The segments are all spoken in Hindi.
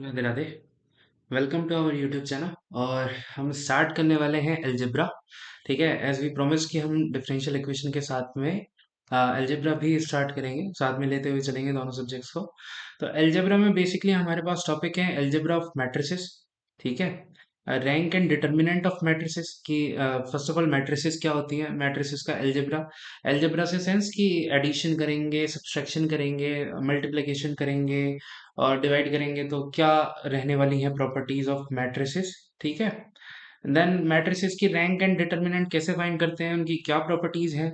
Radhe Radhe. Welcome to our YouTube channel. और हम स्टार्ट करने वाले हैं अलजेब्रा। ठीक है, एज वी प्रोमिस कि हम डिफरेंशियल इक्वेशन के साथ में अलजेब्रा भी स्टार्ट करेंगे, साथ में लेते हुए चलेंगे दोनों सब्जेक्ट्स को। तो अलजेब्रा में बेसिकली हमारे पास टॉपिक है अलजेब्रा ऑफ मैट्रिसेस। ठीक है, rank and determinant of matrices की। फर्स्ट ऑफ ऑल मैट्रिसेस क्या होती है, मैट्रिसेस का अलजेब्रा। अलजेब्रा से सेंस कि एडिशन करेंगे, सब्सट्रैक्शन करेंगे, मल्टीप्लिकेशन करेंगे और डिवाइड करेंगे तो क्या रहने वाली हैं प्रॉपर्टीज ऑफ मैट्रिसेस। ठीक है, देन मैट्रिसेस की रैंक एंड डिटर्मिनेंट कैसे फाइंड करते हैं, उनकी क्या प्रॉपर्टीज हैं,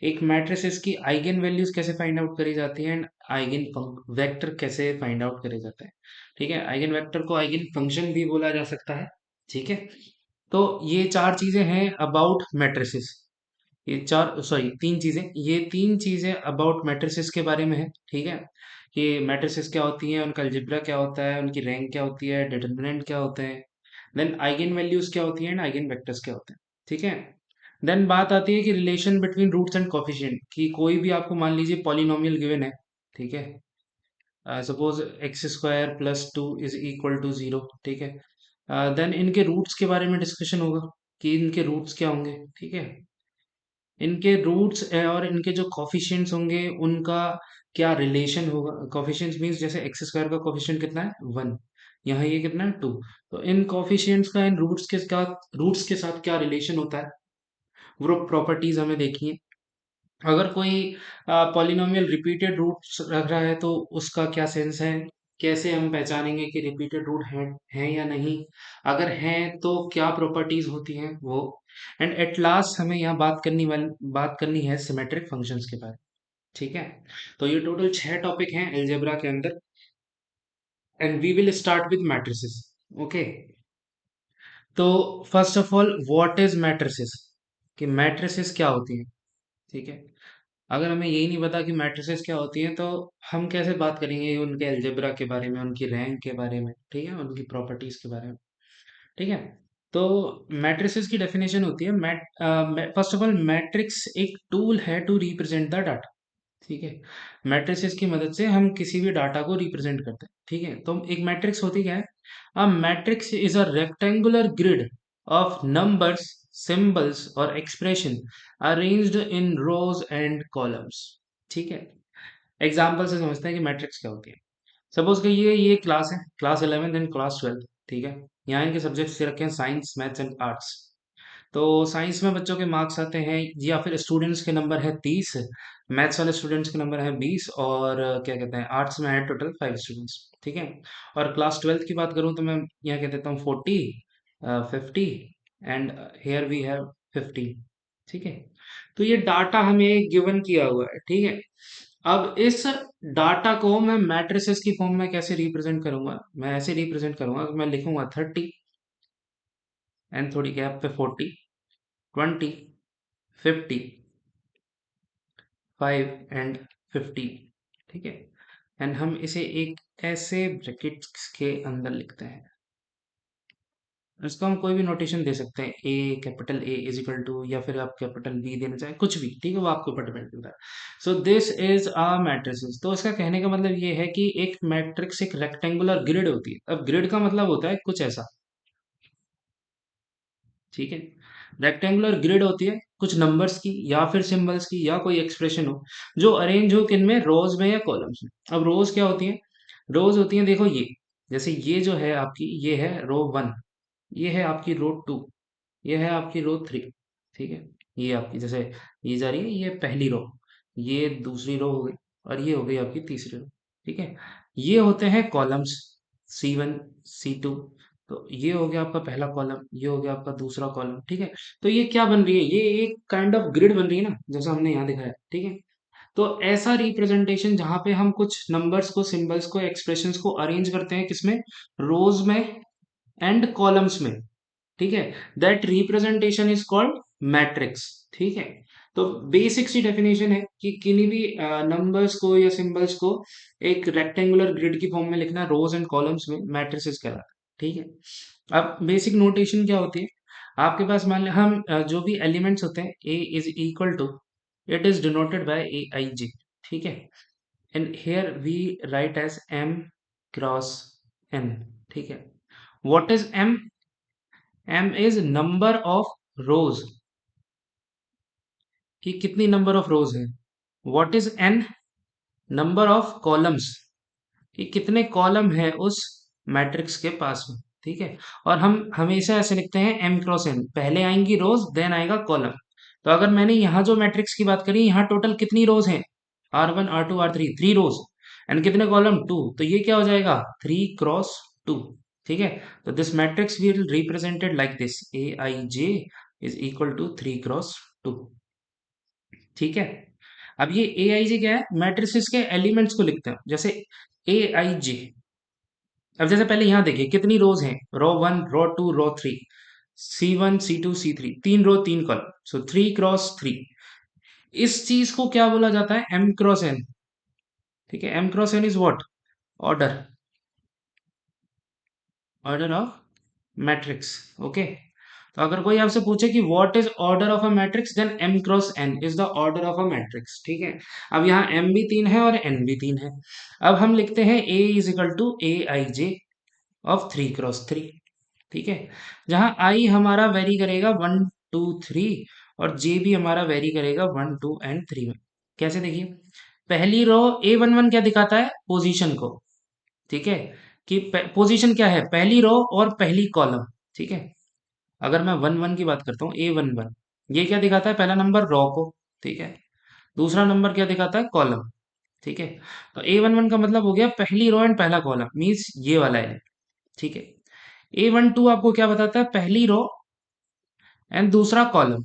एक मैट्रिसेस की आइगन वैल्यूज कैसे फाइंड आउट करी जाती हैं, एंड आइगन वेक्टर कैसे फाइंड आउट करे जाते हैं। ठीक है, आइगन वेक्टर को आइगन फंक्शन भी बोला जा सकता है। ठीक है, तो ये चार चीजें हैं अबाउट मैट्रिसेस। ये चार सॉरी तीन चीजें, ये तीन चीजें अबाउट मैट्रिसेस के बारे में है। ठीक है, कि मैट्रिसेस क्या होती हैं, उनका अलजेब्रा क्या होता है, उनकी रैंक क्या होती है, डिटर्मिनेंट क्या होते हैं, देन आइगन वैल्यूज क्या होती हैं एंड आइगन वेक्टर्स क्या होते हैं। ठीक है, देन बात आती है कि relation between roots and coefficient, कि कोई भी आपको मान लीजिए पॉलिनोमियल गिवन है। ठीक है, suppose x square plus two is equal to zero. ठीक है, देन इनके रूट्स के बारे में डिस्कशन होगा कि इनके रूट्स क्या होंगे। ठीक है, इनके रूट्स और इनके जो कॉफिशिएंट्स होंगे उनका क्या रिलेशन होगा। कॉफिशिएंट्स मींस जैसे एक्स स्क्वायर का कॉफिशिएंट कितना है, वन। यहाँ ये कितना है, टू। तो इन कॉफिशिएंट्स का इन रूट्स के साथ क्या रिलेशन होता है, वो प्रॉपर्टीज हमें देखनी है। अगर कोई पॉलिनोमियल रिपीटेड रूट्स रख रहा है तो उसका क्या सेंस है, कैसे हम पहचानेंगे कि रिपीटेड रूट है या नहीं, अगर हैं तो क्या प्रॉपर्टीज होती हैं वो। एंड एट लास्ट हमें यहाँ बात करनी है सिमेट्रिक फंक्शंस के बारे में। ठीक है, तो ये टोटल 6 टॉपिक हैं अलजेब्रा के अंदर, and we will start with matrices. Okay, तो first of all what is matrices, कि मैट्रिसेस क्या होती है। ठीक है, अगर हमें यही नहीं पता कि मैट्रिसेस क्या होती हैं तो हम कैसे बात करेंगे उनके अलजेब्रा के बारे में, उनकी रैंक के बारे में, ठीक है, उनकी प्रॉपर्टीज के बारे में। ठीक है, तो मैट्रिसेस की डेफिनेशन होती है फर्स्ट ऑफ ऑल मैट्रिक्स एक टूल है टू रिप्रेजेंट द डाटा। ठीक है, मैट्रिसेस की मदद से हम किसी भी डाटा को रिप्रेजेंट करते हैं। ठीक है, तो एक मैट्रिक्स होती क्या है, a matrix is a rectangular grid of numbers, symbols और expression arranged in rows and columns. ठीक है, एग्जाम्पल से समझते हैं कि मैट्रिक्स क्या होती है। सपोज कि ये क्लास है, क्लास 11 एंड क्लास 12। ठीक है, यहाँ इनके सब्जेक्ट्स रखे हैं साइंस, मैथ्स एंड आर्ट्स। तो साइंस में बच्चों के मार्क्स आते हैं, या फिर स्टूडेंट्स के नंबर है 30, मैथ्स वाले स्टूडेंट्स के नंबर है 20, और क्या कहते हैं आर्ट्स में है टोटल 5 स्टूडेंट्स। ठीक है, और क्लास 12 की बात करूँ तो मैं यहाँ कह देता हूँ 40, 50 एंड हेयर वी हैव 15। ठीक है, तो ये डाटा हमें गिवन किया हुआ है। ठीक है, अब इस डाटा को मैं मैट्रिसेस की फॉर्म में कैसे रिप्रेजेंट करूंगा, मैं ऐसे रिप्रेजेंट करूंगा कि मैं लिखूंगा 30 एंड थोड़ी गैप पे 40, 20, 50, 5 एंड 15। ठीक है, एंड हम इसे एक ऐसे ब्रैकेट्स के अंदर लिखते हैं। इसको हम कोई भी नोटेशन दे सकते हैं, A capital A is equal to, या फिर आप कैपिटल बी देना चाहें, कुछ भी। ठीक है, वो आपके ऊपर डिपेंड करता है। So this is a matrices. तो इसका कहने का मतलब ये है कि एक मैट्रिक्स एक रेक्टेंगुलर ग्रिड होती है। अब ग्रिड का मतलब होता है कुछ ऐसा। ठीक है, रेक्टेंगुलर ग्रिड होती है कुछ नंबर्स की या फिर सिंबल्स की या कोई एक्सप्रेशन हो, जो अरेंज हो किन में, रोज में या कॉलम्स में। अब रोज क्या होती है, रोज होती है देखो ये, जैसे ये जो है आपकी, ये है रो 1, ये है आपकी रो 2, ये है आपकी रो 3। ठीक है, ये आपकी जैसे ये जा रही है, ये पहली रो, ये दूसरी रो हो गई, और ये हो गई आपकी तीसरी रो। ठीक है, ये होते हैं कॉलम्स, C1, C2। तो ये हो गया आपका पहला कॉलम, ये हो गया आपका दूसरा कॉलम। ठीक है, तो ये क्या बन रही है, ये एक काइंड ऑफ ग्रिड बन रही है ना, जैसा हमने यहाँ दिखाया। ठीक है, तो ऐसा रिप्रेजेंटेशन जहां पे हम कुछ नंबर्स को, सिंबल्स को, एक्सप्रेशंस को अरेंज करते हैं, किसमें, रोज में एंड कॉलम्स में। ठीक है, that representation is called matrix. ठीक है, तो बेसिक सी डेफिनेशन है कि किन्हीं भी नंबर्स को या सिंबल्स को एक रेक्टेंगुलर ग्रिड की फॉर्म में लिखना, रोज एंड कॉलम्स में, मैट्रिसेस कहलाता है। ठीक है, अब बेसिक नोटेशन क्या होती है, आपके पास मान लिया हम जो भी एलिमेंट्स होते हैं, A is equal to, it is denoted by A I J. ठीक है, and here we write as M cross N, ठीक है। What is M? M is number of rows, कि कितनी नंबर ऑफ रोज है। What is N? Number of columns, कि कितने कॉलम है उस मैट्रिक्स के पास में, ठीक है। और हम हमेशा ऐसे लिखते हैं एम क्रॉस एन, पहले आएंगी रोज देन आएगा कॉलम। तो अगर मैंने यहाँ जो मैट्रिक्स की बात करी, यहाँ टोटल कितनी रोज हैं? R1 R2 R3, 3 rows. And कितने कॉलम? 2। तो ये क्या हो जाएगा? 3 क्रॉस 2, ठीक है। तो this matrix will represented like this, Aij is equal to 3 cross 2, ठीक है। अब ये Aij क्या है? मैट्रिसेस के एलिमेंट्स को लिखते हैं, जैसे Aij। अब जैसे पहले यहाँ देखिए कितनी रोज हैं, रो 1 रो 2 रो 3, C1 C2 C3, 3 रो 3 कॉलम, सो 3 क्रॉस 3। इस चीज को क्या बोला जाता है? एम क्रॉस एन, ठीक है। M cross N is what? Order, order of matrix, okay. तो अगर कोई आपसे पूछे कि what is order of a matrix, then M cross N is the order of a matrix, ठीक है। अब यहाँ एम भी 3 है और एन भी 3 है। अब हम लिखते हैं A is equal to Aij of 3 cross 3, ठीक है। जहां आई हमारा वेरी करेगा 1 2 3, और जे भी हमारा वेरी करेगा 1 2 एंड 3 में। कैसे? देखिए, पहली रो A11 क्या दिखाता है? पोजीशन को, ठीक है। कि पोजीशन क्या है? पहली रो और पहली कॉलम, ठीक है। अगर मैं 1 1 की बात करता हूँ, A11, ये क्या दिखाता है? पहला नंबर रो को, ठीक है। दूसरा नंबर क्या दिखाता है? कॉलम, ठीक है। तो A11 का मतलब हो गया पहली रो एंड पहला कॉलम, मीन्स ये वाला है, ठीक है। A12 आपको क्या बताता है? पहली रो एंड दूसरा कॉलम,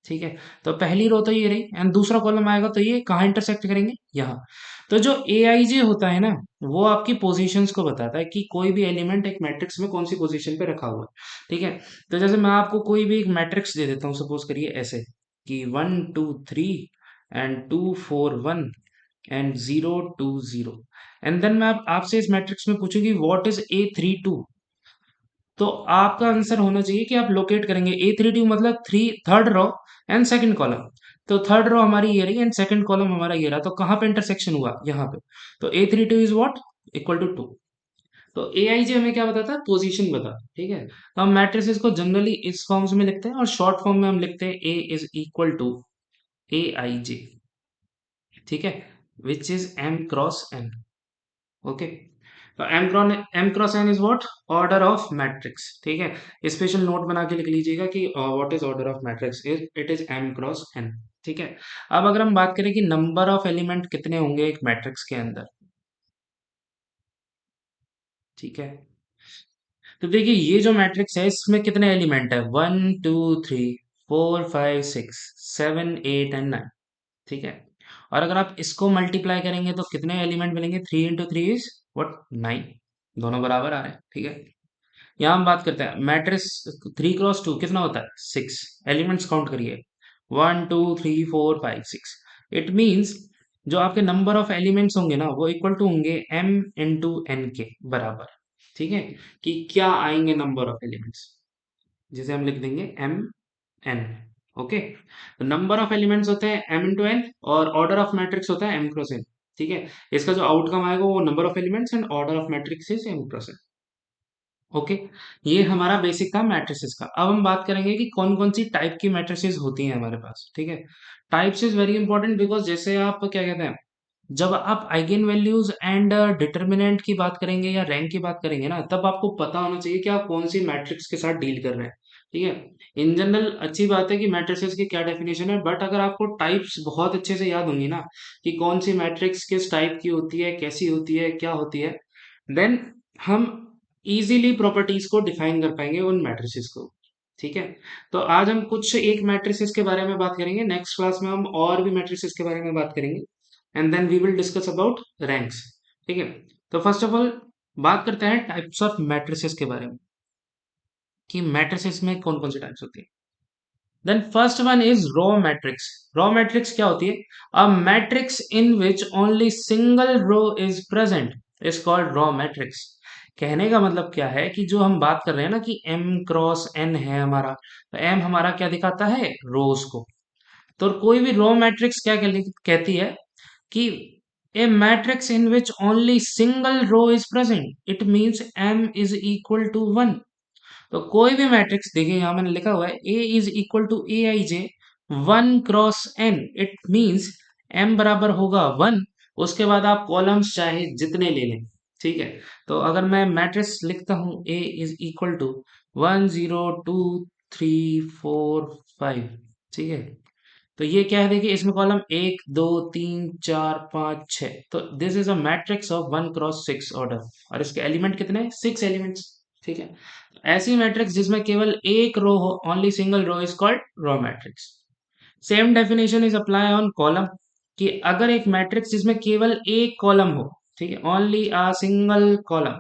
ठीक है। तो पहली रो तो ये रही एंड दूसरा कॉलम आएगा, तो ये कहाँ इंटरसेक्ट करेंगे? यहाँ। तो जो Aij होता है ना, वो आपकी पोजीशंस को बताता है कि कोई भी एलिमेंट एक मैट्रिक्स में कौन सी पोजीशन पे रखा हुआ है, ठीक है। तो जैसे मैं आपको कोई भी एक मैट्रिक्स दे देता हूँ, सपोज करिए ऐसे कि 1 2 3 एंड 2 4 1 एंड 0 2 0, एंड देन मैं आपसे इस मैट्रिक्स में पूछूंगी व्हाट इज A32, तो आपका आंसर होना चाहिए कि आप लोकेट करेंगे A32 मतलब third row and second column. तो थर्ड रो हमारी ये रही एंड सेकंड कॉलम हमारा ये रहा, तो कहाँ पे इंटरसेक्शन हुआ? यहाँ पे। तो A32 is what? Equal to 2। तो Aij हमें क्या बताता है? पोजीशन बताता है, ठीक है। तो हम मैट्रिसेस को जनरली इस फॉर्म्स में लिखते हैं, और शॉर्ट फॉर्म में हम लिखते हैं A is equal to Aij, ठीक है, which is M cross N, okay. तो M cross N is what? Order of matrix, ठीक है। स्पेशल नोट बना के लिख लीजिएगा कि what is order of matrix, it is M cross N, ठीक है। अब अगर हम बात करें कि नंबर ऑफ एलिमेंट कितने होंगे एक मैट्रिक्स के अंदर, ठीक है। तो देखिए ये जो मैट्रिक्स है इसमें कितने एलिमेंट है? 1 2 3 4 5 6 7 8 एंड 9, ठीक है। और अगर आप इसको मल्टीप्लाई करेंगे तो कितने एलिमेंट मिलेंगे? 3 × 3 इज व्हाट? 9। दोनों बराबर आ रहे हैं, ठीक है। यहाँ हम बात करते हैं मैट्रिक्स 3 क्रॉस 2 कितना होता है? 6। एलिमेंट्स काउंट करिए, 1 2 3 4 5 6। इट मीन्स जो आपके नंबर ऑफ एलिमेंट्स होंगे ना, वो इक्वल टू होंगे m इंटू एन के बराबर, ठीक है। कि क्या आएंगे नंबर ऑफ एलिमेंट्स, जिसे हम लिख देंगे m n, ओके। तो नंबर ऑफ एलिमेंट्स होते हैं m इंटू एन, और ऑर्डर ऑफ मैट्रिक्स होता है m क्रॉस n, ठीक है। इसका जो आउटकम आएगा वो number of elements and order of matrix is m cross n, okay. ये हमारा बेसिक था मैट्रिसेस का। अब हम बात करेंगे कि कौन कौन सी टाइप की मैट्रिसेस होती हैं हमारे पास, ठीक है। Types is very important, because जैसे आप क्या कहते हैं, जब आप आइगन वैल्यूज एंड डिटर्मिनेंट की बात करेंगे या रैंक की बात करेंगे ना, तब आपको पता होना चाहिए कि आप कौन सी मैट्रिक्स के साथ डील कर रहे हैं, ठीक है। इन जनरल अच्छी बात है कि मैट्रिसेस की क्या डेफिनेशन है, बट अगर आपको टाइप्स बहुत अच्छे से याद होंगी ना, कि कौन सी मैट्रिक्स किस टाइप की होती है, कैसी होती है, क्या होती है, देन हम इजीली प्रॉपर्टीज को डिफाइन कर पाएंगे उन मैट्रिसेस को, ठीक है। तो आज हम कुछ एक मैट्रिसेस के बारे में बात करेंगे, नेक्स्ट क्लास में हम और भी मैट्रिसेस के बारे में बात करेंगे, and then we will discuss about ranks, ठीक है। तो फर्स्ट ऑफ ऑल बात करते हैं टाइप्स ऑफ मैट्रिसेस के बारे में, कि मैट्रिसेस में कौन कौन सी टाइप्स होती है। Then first one is row matrix. Row matrix क्या होती है? A matrix in which only single row is present is called row matrix. कहने का मतलब क्या है कि जो हम बात कर रहे हैं ना कि m क्रॉस n है हमारा, तो m हमारा क्या दिखाता है? रोज को। तो कोई भी रॉ मैट्रिक्स क्या कहती है कि A matrix in which only single row is present, it means m is equal to 1. तो कोई भी मैट्रिक्स देखिए यहाँ मैंने लिखा हुआ है A is equal to A I J 1 cross n, it means m बराबर होगा 1। उसके बाद आप कॉलम्स चाहे जितने ले लें, ठीक है। तो अगर मैं मैट्रिक्स लिखता हूँ A इज इक्वल टू 1 0 2 3 4 5, ठीक है। तो ये क्या है देखिए, इसमें कॉलम 1 2 3 4 5 6, तो this is a matrix of 1 cross 6 order. और इसके एलिमेंट कितने हैं? 6 एलिमेंट्स, ठीक है। ऐसी मैट्रिक्स जिसमें केवल एक रो हो, only single row, is called row matrix. Same definition is apply on column, कि अगर एक मैट्रिक्स जिसमें केवल एक कॉलम हो, ठीक है, only a single column,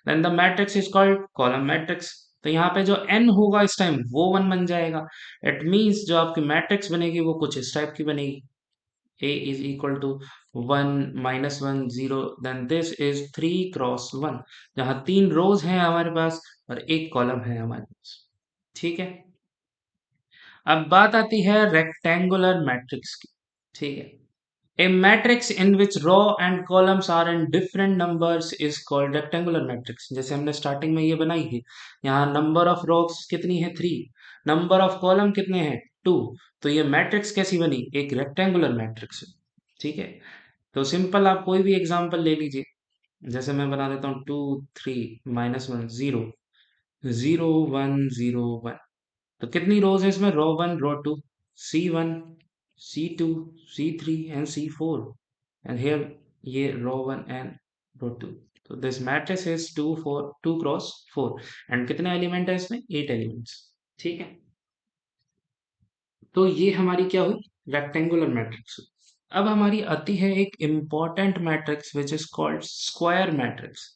then the matrix is called column matrix. तो यहाँ पे जो n होगा इस टाइम वो 1 बन जाएगा। इट मीन्स जो आपकी मैट्रिक्स बनेगी वो कुछ इस टाइप की बनेगी, a is equal to 1 -1 0, then this is 3 cross 1, जहाँ 3 रोज हैं हमारे पास और एक कॉलम है हमारे पास, ठीक है। अब बात आती है रेक्टेंगुलर मैट्रिक्स की, ठीक है। A matrix in which row and columns are in different numbers is called rectangular matrix। जैसे हमने स्टार्टिंग में ये बनाई है, यहाँ नंबर ऑफ रोज कितनी है 3, नंबर ऑफ कॉलम कितने हैं 2, तो ये मैट्रिक्स कैसी बनी? एक रेक्टेंगुलर मैट्रिक्स है, ठीक है। तो सिंपल आप कोई भी एग्जांपल ले लीजिए, जैसे मैं बना देता हूँ 2 3 -1 0 0 1 0 1। तो कितनी रोज है इसमें? रो 1 रो 2, C1 C2 C3 and C4, and here ये रो 1 and रो 2। तो this matrix is 2 cross 4, and कितने एलिमेंट है इसमें? 8 एलिमेंट्स, ठीक है। तो ये हमारी क्या हुई? Rectangular matrix. अब हमारी आती है एक important matrix which is called square matrix.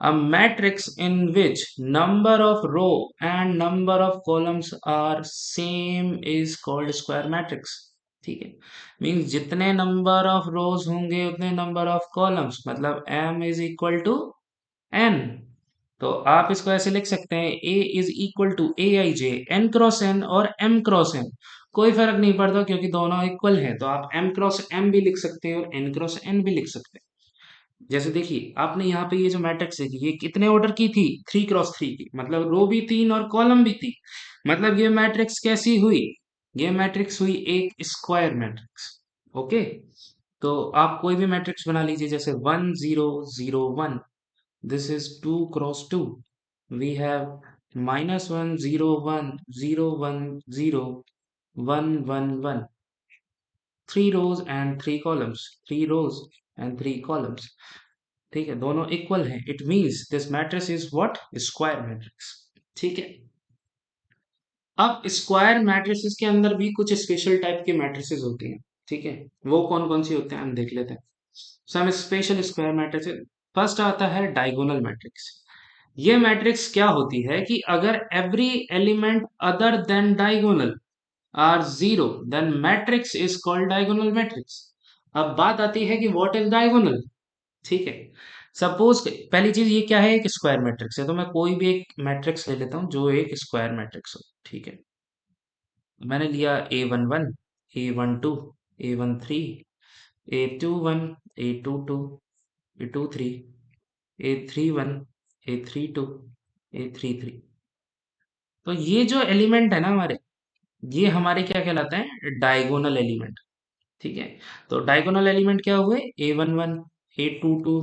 A matrix in which number of row and number of columns are same is called square matrix, ठीक है। मीन्स जितने नंबर ऑफ रोज होंगे उतने नंबर ऑफ कॉलम्स, मतलब m is equal to n। तो आप इसको ऐसे लिख सकते हैं, a is equal to A I J n cross n और m क्रॉस n। कोई फर्क नहीं पड़ता क्योंकि दोनों इक्वल हैं, तो आप m क्रॉस m भी लिख सकते हैं और n क्रॉस n भी लिख सकते हैं। जैसे देखिए आपने यहाँ पे ये जो मैट्रिक्स देखी, ये कितने ऑर्डर की थी? 3 क्रॉस 3 की, मतलब रो भी 3 और कॉलम भी 3। मतलब ये मैट्रिक्स कैसी हुई? ये मैट्रिक्स हुई एक स्क्वायर मैट्रिक्स, ओके। तो आप कोई भी मैट्रिक्स बना लीजिए, जैसे 1 0 0 1, this is 2 cross 2। We have -1 0 1 0 1 0 1 1 1, 3 rows and 3 columns, 3 rows and 3 columns, ठीक है, दोनों इक्वल हैं। It means this matrix is what? Square matrix, ठीक है। अब स्क्वायर मैट्रिसेस के अंदर भी कुछ स्पेशल टाइप के मैट्रिसेस होती हैं, ठीक है। वो कौन कौन सी होते हैं हम देख लेते हैं। Some special square matrices. First आता है डायगोनल मैट्रिक्स। ये मैट्रिक्स क्या होती है कि अगर every element other than diagonal are zero, then matrix is called diagonal matrix. अब बात आती है कि व्हाट इज डायगोनल, ठीक है। सपोज पहली चीज ये क्या है? एक स्क्वायर मैट्रिक्स है, तो मैं कोई भी एक मैट्रिक्स ले लेता हूँ जो एक स्क्वायर मैट्रिक्स हो, ठीक है। मैंने लिया A11, A12, A13, A21, A22, A23, A31, A32, A33। तो ये जो एलिमेंट है ना हमारे, ये हमारे क्या कहलाते हैं? डायगोनल एलिमेंट, ठीक है। तो डायगोनल एलिमेंट क्या हुए? A11, A22,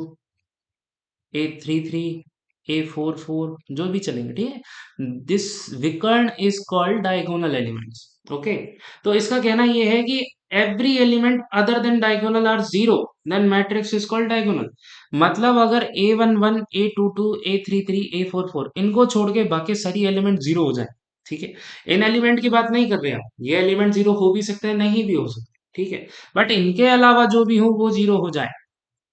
A33, A44, जो भी चलेंगे, ठीक है। दिस विकर्ण is called diagonal elements, okay. तो इसका कहना यह है कि every element other than diagonal are zero, then matrix is called diagonal. मतलब अगर A11, A22, A33, A44 इनको छोड़ के बाकी सारी एलिमेंट जीरो हो जाए, ठीक है। इन एलिमेंट की बात नहीं कर रहे हम, ये एलिमेंट जीरो हो भी सकते हैं, नहीं भी हो सकते, ठीक है। बट इनके अलावा जो भी हो वो जीरो हो जाए,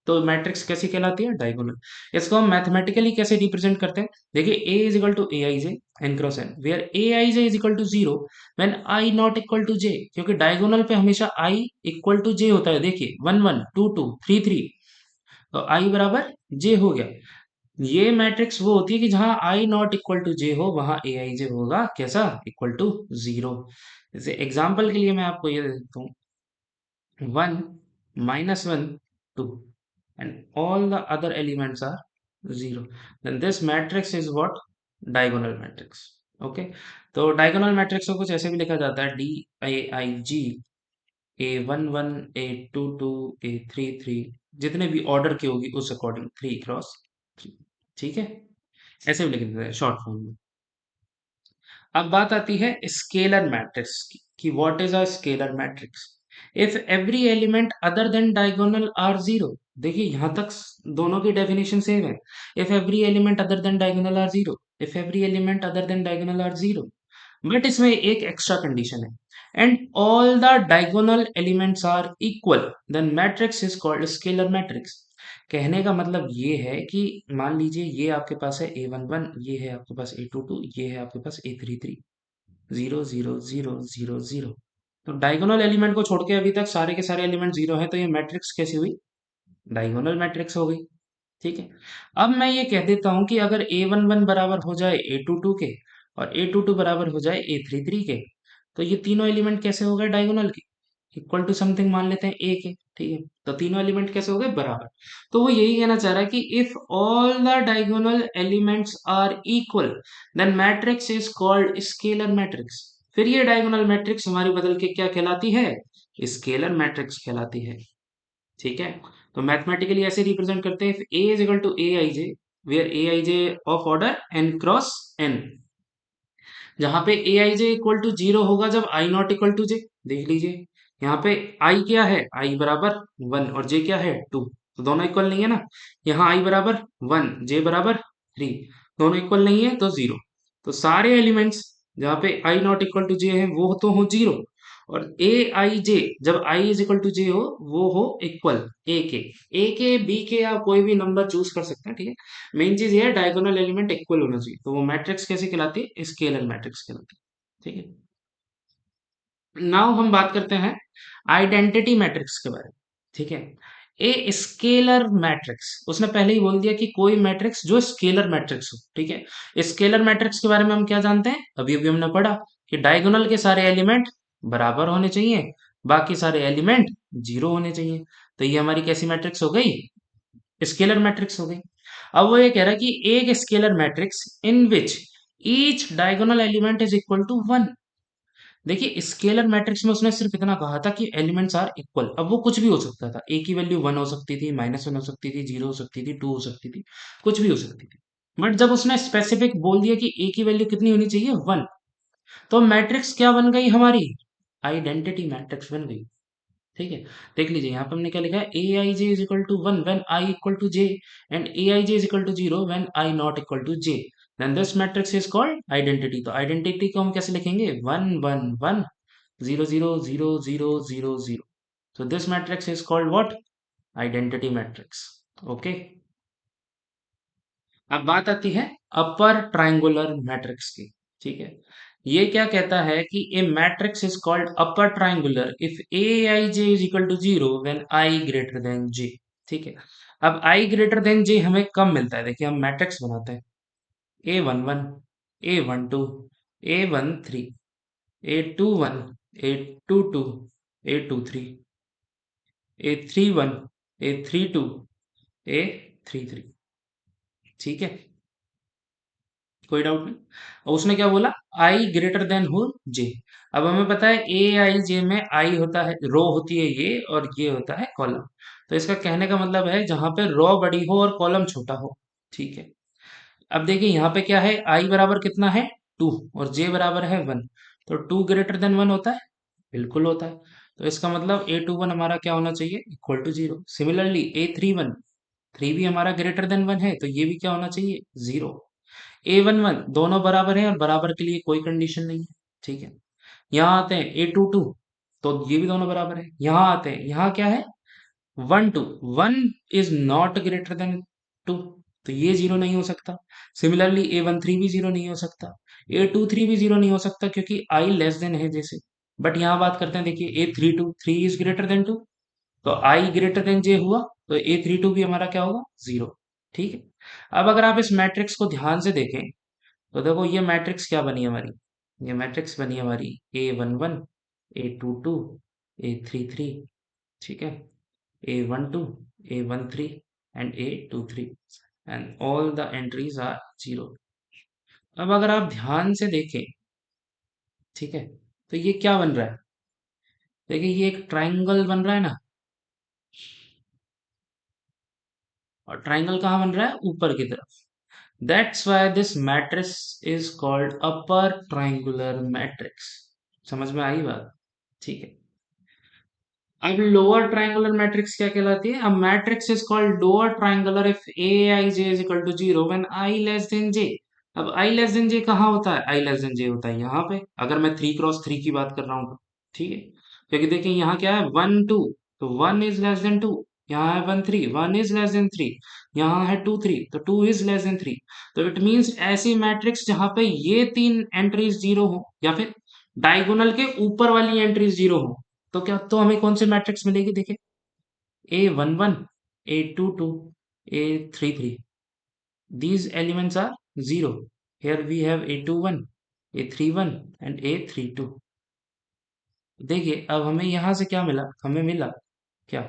तो मैट्रिक्स कैसी कहलाती है? डायगोनल। इसको हम मैथमेटिकली कैसे रिप्रेजेंट करते हैं? देखिए A is equal to A I J N cross N, where A I J is equal to zero when I not equal to J, क्योंकि डायगोनल पे हमेशा आई इक्वल टू जे होता है। देखिए 1 1 2 2 3 3, तो आई बराबर जे हो गया। ये मैट्रिक्स वो होती है कि जहां I not equal to J हो वहां ए आई जे होगा कैसा? Equal to zero. जैसे एग्जाम्पल के लिए मैं आपको ये दे देता हूँ, 1 -1 2, and all the other elements are 0, then this matrix is what? Diagonal matrix. Okay, तो diagonal matrix को कुछ ऐसे भी लिखा जाता है DAIG, A11, A22, A33, जितने भी ऑर्डर की होगी उस अकॉर्डिंग 3 क्रॉस 3। ठीक है, ऐसे भी लिख देते हैं शॉर्ट फॉर्म में। अब बात आती है स्केलर मैट्रिक्स की कि what is a scalar matrix. If every element other than diagonal are zero. देखिए यहां तक दोनों की डेफिनेशन सेम है। If every element other than diagonal are zero, if every element other than diagonal are zero, but इसमें एक एक्स्ट्रा कंडीशन है, and all the diagonal elements are equal, then matrix is called scalar matrix. कहने का मतलब ये है कि मान लीजिए ये आपके पास है A11, ये है आपके पास A22, ये है आपके पास A33, 0 0 0 0 0। तो डायगोनल एलिमेंट को छोड़ के अभी तक सारे के सारे एलिमेंट जीरो हैं, तो ये मैट्रिक्स कैसी हुई? डायगोनल मैट्रिक्स हो गई। ठीक है, अब मैं ये कह देता हूं कि अगर A11 बराबर हो जाए A22 के और A22 बराबर हो जाए A33 के, तो ये तीनों एलिमेंट कैसे हो गए डायगोनल के? इक्वल टू समथिंग मान लेते हैं A के। ठीक है, तो तीनों एलिमेंट कैसे हो गए? बराबर। तो वो यही कहना चाह रहा है कि if all the diagonal elements are equal, then matrix is called scalar matrix. फिर ये डायगोनल मैट्रिक्स हमारी बदल के क्या कहलाती है? स्केलर मैट्रिक्स कहलाती है। ठीक है, तो मैथमेटिकली ऐसे रिप्रेजेंट करते हैं, A is equal to A I J, where A I J of order N cross N, जहां पे A I J equal to zero होगा जब I not equal to J. देख लीजिए यहाँ पे आई क्या है? आई बराबर 1 और जे क्या है? 2, तो दोनों इक्वल नहीं है ना। यहाँ आई बराबर 1, जे बराबर 3, दोनों इक्वल नहीं है तो 0। तो सारे एलिमेंट्स जहाँ पे आई नॉट इक्वल टू जे है वो तो हो 0, और ए आई जे जब I is equal to J हो वो हो इक्वल ए के बी के, आप कोई भी नंबर चूज कर सकते हैं। ठीक है, मेन चीज ये है डायगोनल एलिमेंट इक्वल होना चाहिए, तो वो मैट्रिक्स कैसे कहलाती है? स्केलर मैट्रिक्स कहलाती है। ठीक है, नाउ हम बात करते हैं आइडेंटिटी मैट्रिक्स के बारे में। ठीक है, ए स्केलर मैट्रिक्स, उसने पहले ही बोल दिया कि कोई मैट्रिक्स जो स्केलर मैट्रिक्स हो। ठीक है, स्केलर मैट्रिक्स के बारे में हम क्या जानते हैं? अभी अभी हमने पढ़ा कि डायगोनल के सारे एलिमेंट बराबर होने चाहिए, बाकी सारे एलिमेंट जीरो होने चाहिए। तो ये हमारी कैसी मैट्रिक्स हो गई? स्केलर मैट्रिक्स हो गई। अब वो ये कह रहा है कि एक scalar matrix in which each diagonal element is equal to 1। देखिए स्केलर मैट्रिक्स में उसने सिर्फ इतना कहा था कि एलिमेंट्स आर इक्वल। अब वो कुछ भी हो सकता था, ए की वैल्यू 1 हो सकती थी, -1 हो सकती थी, 0 हो सकती थी, 2 हो सकती थी, कुछ भी हो सकती थी। बट जब उसने स्पेसिफिक बोल दिया कि ए की वैल्यू कितनी होनी चाहिए? 1, तो मैट्रिक्स क्या बन गई हमारी? आइडेंटिटी मैट्रिक्स बन गई। ठीक है, देख लीजिए यहाँ पे हमने क्या लिखा है? A I J is equal to 1 when I equal to J, and A I J is equal to 0 when I not equal to J, then this matrix is called identity. तो आइडेंटिटी को हम कैसे लिखेंगे? 1 1 1 0 0 0 0 0 0। So this matrix is called what? Identity matrix. Okay. अब बात आती है अपर ट्रायंगुलर मैट्रिक्स की। ठीक है, ये क्या कहता है कि A matrix is called upper triangular if A I J is equal to 0 when I greater than J. ठीक है, अब आई ग्रेटर देन जे हमें कब मिलता है? देखिए हम मैट्रिक्स बनाते हैं, A11, A12, A13, A21, A22, A23, A31, A32, A33। ठीक है, कोई डाउट नहीं। और उसने क्या बोला? आई ग्रेटर देन हो जे। अब हमें पता है ए आई जे में आई होता है, रो होती है ये, और ये होता है कॉलम। तो इसका कहने का मतलब है जहां पे रो बड़ी हो और कॉलम छोटा हो। ठीक है, अब देखिए यहाँ पे क्या है? आई बराबर कितना है? 2, और जे बराबर है 1, तो 2 ग्रेटर देन 1 होता है? बिल्कुल होता है। तो इसका मतलब A21 हमारा क्या होना चाहिए? Equal to 0। सिमिलरली A31, 3 भी हमारा ग्रेटर देन 1 है, तो ये भी क्या होना चाहिए? 0। A11 दोनों बराबर हैं और बराबर के लिए कोई कंडीशन नहीं है। ठीक है, यहाँ आते हैं A22, तो ये भी दोनों बराबर है। यहाँ आते हैं, यहाँ क्या है? 1 2, 1 इज नॉट ग्रेटर देन 2, तो ये 0 नहीं हो सकता। सिमिलरली A13 भी 0 नहीं हो सकता, A23 भी 0 नहीं हो सकता क्योंकि I लेस देन है जैसे। बट यहाँ बात करते हैं, देखिए A32, 3 इज ग्रेटर देन 2, तो I ग्रेटर देन J हुआ, तो A32 भी हमारा क्या होगा? 0। ठीक है, अब अगर आप इस मैट्रिक्स को ध्यान से देखें, तो देखो ये मैट्रिक्स क्या बनी हमारी? ये मैट्रिक्स बनी हमारी A11, A22, A33। ठीक है, A12, A13, and A23 and all the entries are 0. अब अगर आप ध्यान से देखें, ठीक है, तो ये क्या बन रहा है? देखिए ये एक ट्रायंगल बन रहा है ना, और ट्रायंगल कहाँ बन रहा है? ऊपर की तरफ। That's why this matrix is called upper triangular matrix. समझ में आई बात? ठीक है। अब लोअर ट्रायंगुलर मैट्रिक्स क्या कहलाती है? A matrix is called lower triangular if A I J is equal to zero when I less than J. अब आई लेस देन जे कहाँ होता है? आई लेस देन जे होता है यहाँ पे, अगर मैं 3 क्रॉस 3 की बात कर रहा हूँ तो। ठीक है, क्योंकि देखिए यहाँ क्या है, 1 2, तो 1 इज लेस देन 2। यहाँ है 1 3, 1 इज लेस देन 3। यहाँ है 2 3, तो 2 इज लेस देन 3। तो इट मीन्स ऐसी मैट्रिक्स जहाँ पे ये तीन एंट्रीज जीरो हो, या फिर डायगोनल के ऊपर वाली एंट्रीज जीरो हो, तो क्या, तो हमें कौन सी मैट्रिक्स मिलेगी? देखिए, A11, A22, A33, these elements are zero. Here we have A21, A31 and A32। देखिए अब हमें यहां से क्या मिला? हमें मिला क्या?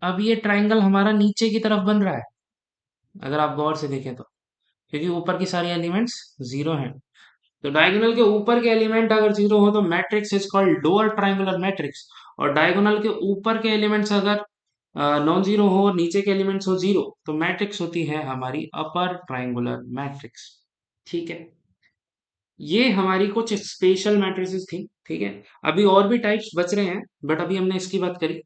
अब ये ट्रायंगल हमारा नीचे की तरफ बन रहा है, अगर आप गौर से देखें तो, क्योंकि ऊपर की सारी एलिमेंट्स जीरो हैं। तो डायगोनल के ऊपर के एलिमेंट अगर जीरो हो तो matrix is called lower triangular matrix, और डायगोनल के ऊपर के एलिमेंट्स अगर नॉन जीरो हो और नीचे के एलिमेंट्स हो जीरो, तो मैट्रिक्स होती है हमारी अपर ट्रायंगुलर मैट्रिक्स। ठीक है, ये हमारी कुछ स्पेशल मैट्रिसेस थी। ठीक है, अभी और भी टाइप्स बच रहे हैं, बट अभी हमने इसकी बात करी।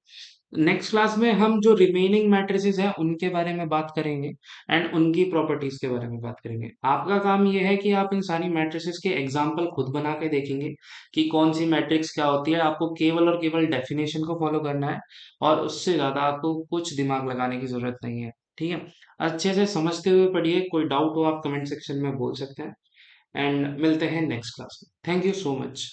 नेक्स्ट क्लास में हम जो रिमेनिंग मैट्रिसेस हैं उनके बारे में बात करेंगे, एंड उनकी प्रॉपर्टीज के बारे में बात करेंगे। आपका काम ये है कि आप इन सारी मैट्रिसेस के एग्जाम्पल खुद बना के देखेंगे कि कौन सी मैट्रिक्स क्या होती है। आपको केवल और केवल डेफिनेशन को फॉलो करना है, और उससे ज्यादा आपको कुछ दिमाग लगाने की जरूरत नहीं है। ठीक है, अच्छे से समझते हुए पढ़िए, कोई डाउट हो आप कमेंट सेक्शन में बोल सकते हैं, एंड मिलते हैं नेक्स्ट क्लास में। Thank you so much.